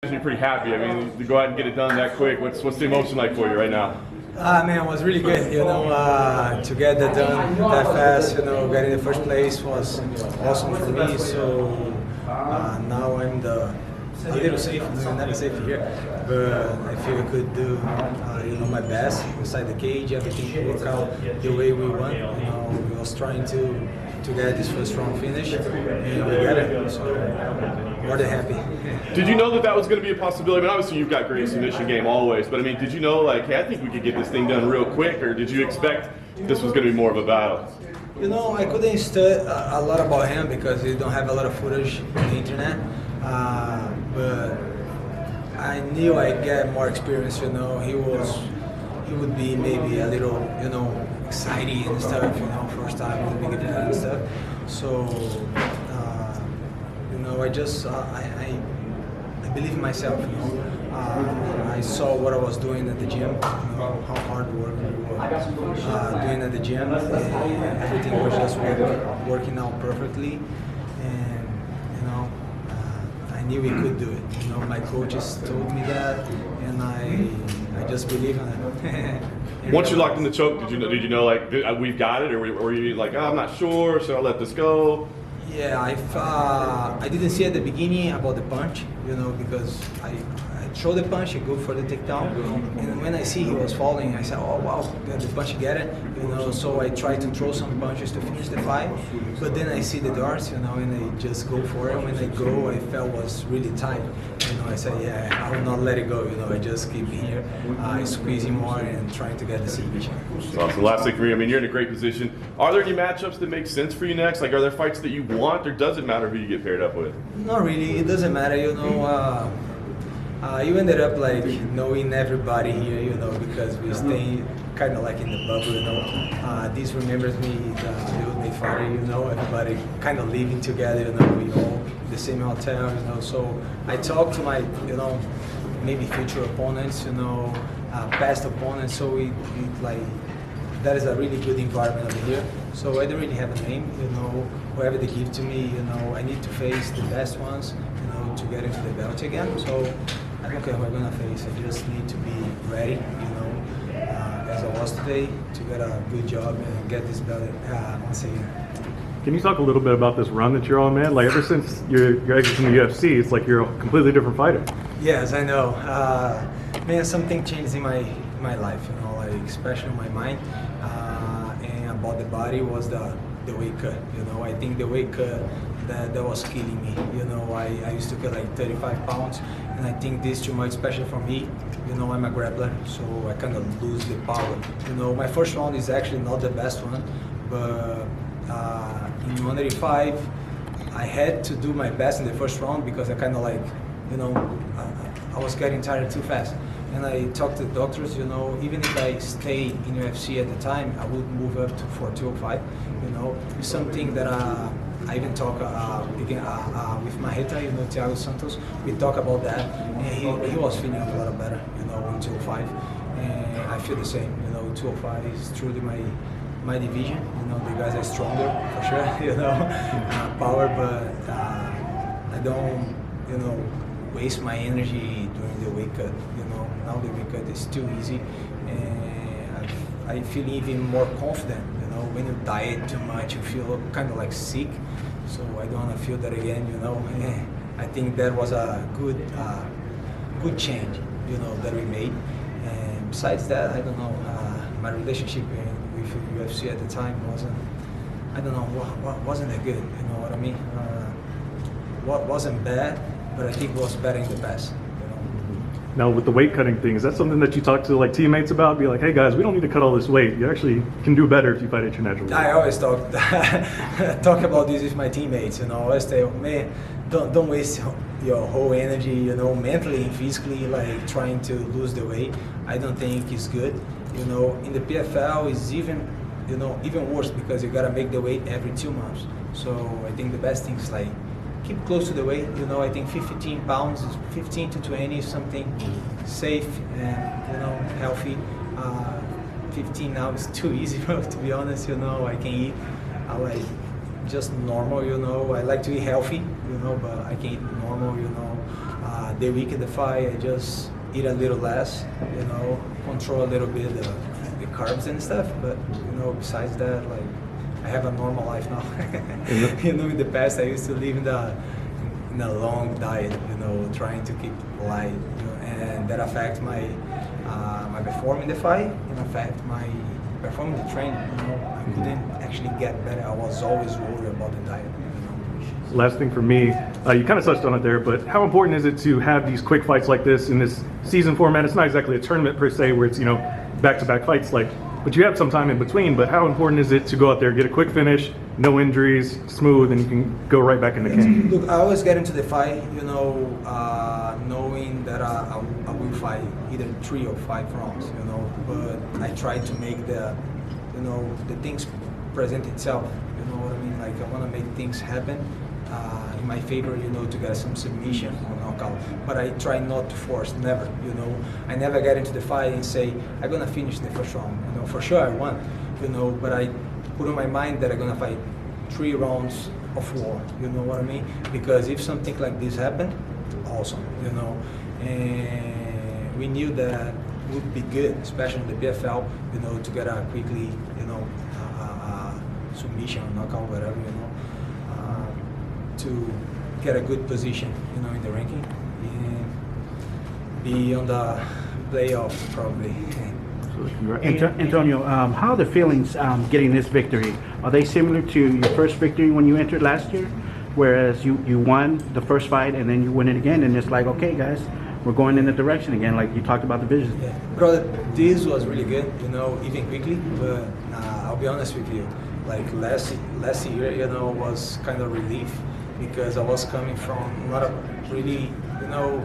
You're pretty happy. I mean, to go out and get it done that quick. What's the emotion like for you right now? Man, it was really good. To get that done that fast. Getting the first place was awesome for me. So now I'm a little safe. I'm never safe here, but I feel I could do my best inside the cage. Everything worked out the way we want. We was trying to get this first round finish, and we got it. So more than happy. Did you know that was going to be a possibility? I mean, obviously you've got great submission game always, but I mean, did you know, like, hey, I think we could get this thing done real quick, or did you expect this was going to be more of a battle? I couldn't study a lot about him because we don't have a lot of footage on the internet, but I knew I'd get more experience. He would be maybe a little, exciting and stuff. First time in the big event and stuff. So, I believe in myself. I saw what I was doing at the gym. How hard work we were doing at the gym. And everything was just working out perfectly, and I knew we could do it. My coaches told me that, and I just believe in it. Once you locked in the choke, did you know like we've got it, or were you like, oh, I'm not sure, so I'll let this go? Yeah, I didn't see at the beginning about the punch, because I throw the punch, I go for the takedown, and when I see he was falling, I said, oh wow, the punch get it, so I tried to throw some punches to finish the fight, but then I see the darts, and I just go for it. When I go, I felt was really tight, I said, yeah, I will not let it go, I just keep here, squeezing more and trying to get the submission. Awesome. Last thing for you, I mean, you're in a great position. Are there any matchups that make sense for you next? Like, are there fights that you want, or does it matter who you get paired up with? Not really, it doesn't matter, you ended up like knowing everybody here, because we stay kind of like in the bubble, This remembers me, the Ultimate Fighter, everybody kind of living together, we all in the same hotel, So I talk to my, maybe future opponents, past opponents. So we like that is a really good environment over here. So I don't really have a name, whoever they give to me, I need to face the best ones, to get into the belt again. So I don't care who I'm gonna face. I just need to be ready, as I was today, to get a good job and get this belt once again. Can you talk a little bit about this run that you're on, man? Like ever since your exit from the UFC, it's like you're a completely different fighter. Yes, I know. Man, something changed in my life, like especially my mind, and about the body was the weight cut. I think the weight cut that was killing me. I used to cut like 35 pounds, and I think this too much, especially for me. I'm a grappler, so I kind of lose the power. My first round is actually not the best one, but in 185, I had to do my best in the first round because I kind of like, I was getting tired too fast. And I talked to the doctors, even if I stayed in UFC at the time, I would move up to 205. It's something that I even talk with Maheta, Thiago Santos. We talk about that, and he was feeling a lot better, in 205. And I feel the same, 205 is truly my division. The guys are stronger for sure, power, but I don't, waste my energy during the weight cut. Now the weight cut is too easy, and I feel even more confident. When you diet too much, you feel kind of like sick. So I don't want to feel that again. I think that was a good change, that we made. And besides that, I don't know. My relationship with UFC at the time wasn't that good. You know what I mean? Wasn't bad, but I think it was better in the past. Now with the weight cutting thing, is that something that you talk to like teammates about? Be like, hey guys, we don't need to cut all this weight. You actually can do better if you fight at your natural weight. I always talk about this with my teammates. I always tell, man, don't waste your whole energy, mentally and physically, like trying to lose the weight. I don't think it's good. In the PFL is even worse because you gotta make the weight every 2 months. So I think the best thing is like keep close to the weight. I think 15 pounds is 15 to 20 is something safe and healthy. 15 now is too easy, to be honest. I can eat. I like just normal. I like to eat healthy. But I can eat normal. The week of the fight, I just eat a little less, you know, control a little bit the carbs and stuff. But you know, besides that, like I have a normal life now. You know, in the past I used to live in a long diet, you know, trying to keep light, you know, and that affect my my performance in the fight, and affect my performance in the training. You know, I couldn't actually get better. I was always worried about the diet. Last thing for me, you kind of touched on it there, but how important is it to have these quick fights like this in this season format? It's not exactly a tournament per se where it's, you know, back-to-back fights, like, but you have some time in between. But how important is it to go out there, get a quick finish, no injuries, smooth, and you can go right back into camp? Look, I always get into the fight, you know, knowing that I will fight either 3 or 5 rounds, you know, but I try to make the things present itself, you know what I mean? Like, I want to make things happen in my favor, you know, to get some submission or knockout. But I try not to force, never, you know. I never get into the fight and say, I'm going to finish the first round, you know. For sure I won, you know, but I put on my mind that I'm going to fight 3 rounds of war, you know what I mean? Because if something like this happened, awesome, you know. And we knew that would be good, especially in the PFL, you know, to get a quickly, you know, submission or knockout, whatever, you know, to get a good position, you know, in the ranking and be on the playoffs probably. Antonio, how are the feelings getting this victory? Are they similar to your first victory when you entered last year? Whereas you won the first fight and then you win it again, and it's like, okay, guys, we're going in the direction again, like you talked about the vision. Yeah, brother, this was really good, you know, even quickly, but I'll be honest with you, like last year, you know, was kind of relief because I was coming from not a really, you know,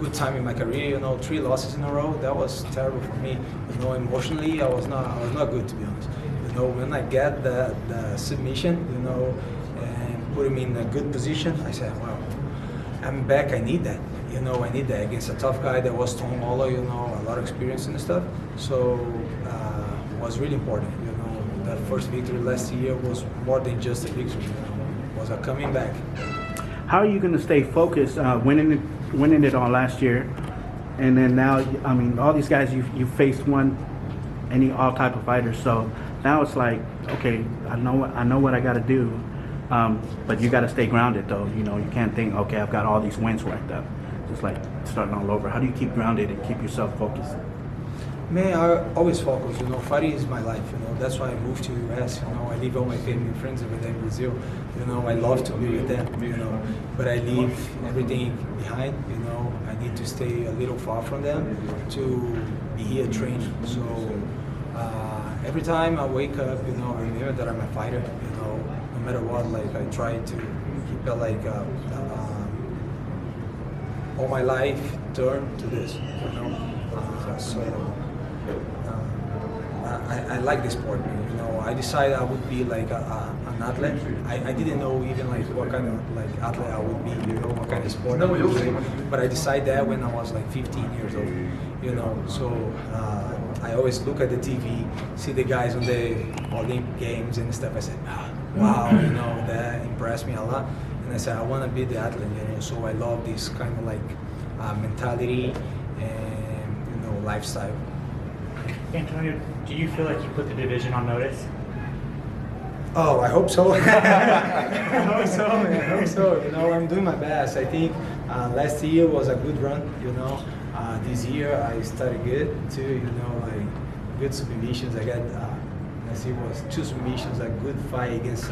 good time in my career, you know, 3 losses in a row. That was terrible for me. You know, emotionally, I was not good, to be honest. You know, when I get the submission, you know, and put him in a good position, I said, wow, I'm back. I need that. You know, I need that against a tough guy that was Tom Waller, you know, a lot of experience and stuff. So it was really important. You know, that first victory last year was more than just a victory. You know, it was a coming back. How are you going to stay focused, winning it all last year, and then now, I mean, all these guys you faced all type of fighters. So now it's like, okay, I know what I got to do, but you got to stay grounded though. You know, you can't think, okay, I've got all these wins racked up. Just like starting all over. How do you keep grounded and keep yourself focused? Man, I always focus, you know, fighting is my life, you know, that's why I moved to the US, you know, I leave all my family and friends over there in Brazil, you know, I love to be with them, you know, but I leave everything behind, you know, I need to stay a little far from them to be here training, so every time I wake up, you know, I remember that I'm a fighter, you know, no matter what, like, I try to keep it like, all my life turn to this, you know, I like this sport, you know. I decided I would be like an athlete. I didn't know even like what kind of like athlete I would be, you know, what kind of sport I would play. But I decided that when I was like 15 years old, you know. So I always look at the TV, see the guys on the Olympic Games and stuff. I said, wow, you know, that impressed me a lot. And I said, I want to be the athlete, you know. So I love this kind of like mentality and, you know, lifestyle. Antonio, do you feel like you put the division on notice? Oh, I hope so. I hope so, man. I hope so. You know, I'm doing my best. I think last year was a good run, you know. This year I started good too, you know, like good submissions. I got, last year was 2 submissions, a good fight against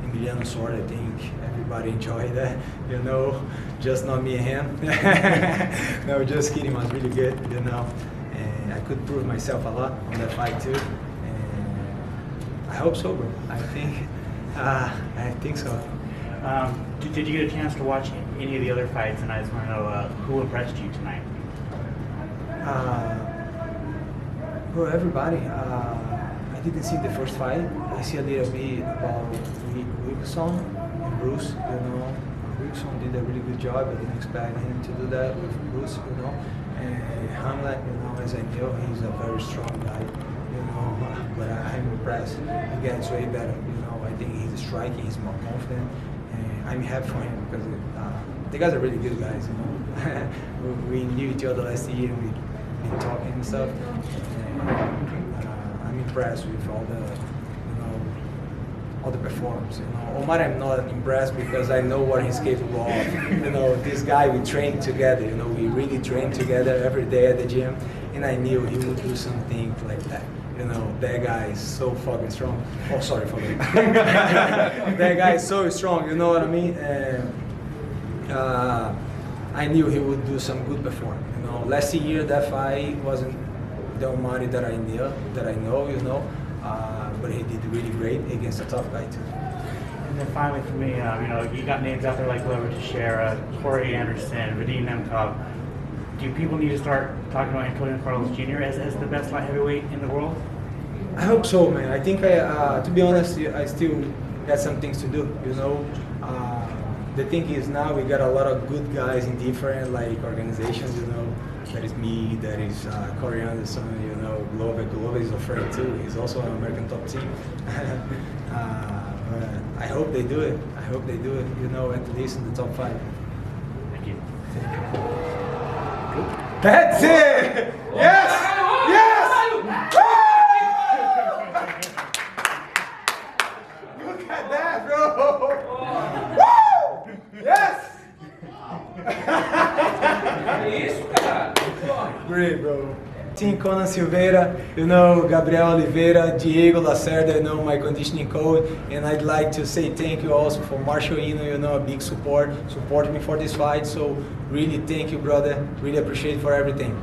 Emiliano Sword. I think everybody enjoyed that, you know, just not me and him. No, just kidding, it was really good, you know. And I could prove myself a lot on that fight too. I hope so, bro. I think so. Did you get a chance to watch any of the other fights? And I just want to know who impressed you tonight? Bro, everybody. I didn't see the first fight. I see a little bit about Wilson and Bruce. You know, Wilson did a really good job. I didn't expect him to do that with Bruce. You know, and Hamlet. You know, as I know, he's a very strong guy. You know, but I'm impressed. He gets way better. You know, I think he's striking. He's more confident. And I'm happy for him because the guys are really good guys. You know, we knew each other last year and we've been talking and stuff. And, I'm impressed with all the performance. You know, Omar, I'm not impressed because I know what he's capable of. You know, this guy, we train together. You know, we really train together every day at the gym, and I knew he would do something like that. You know, that guy is so fucking strong. Oh, sorry for that. That guy is so strong. You know what I mean? And I knew he would do some good performance. You know, last year that fight wasn't the Omar that I know. You know. But he did really great against a tough guy too. And then finally for me, you know, you got names out there like Glover Teixeira, Corey Anderson, Vadim Nemkov. Do people need to start talking about Antonio Carlos Jr. as the best light heavyweight in the world? I hope so, man. I think, to be honest, I still got some things to do, you know. The thing is now we got a lot of good guys in different organizations, you know. That is me, that is Corey Anderson, you know, Glover. Glover is afraid too. He's also an American top team. But I hope they do it. I hope they do it, you know, at least in the top 5. Thank you. That's it! Yes! Yes! Look at that, bro! Woo! Yes! Great, bro. Team Conan Silveira, you know, Gabriel Oliveira, Diego Lacerda, you know, my conditioning coach, and I'd like to say thank you also for Marshall Eno, you know, a big support me for this fight. So really thank you, brother. Really appreciate for everything.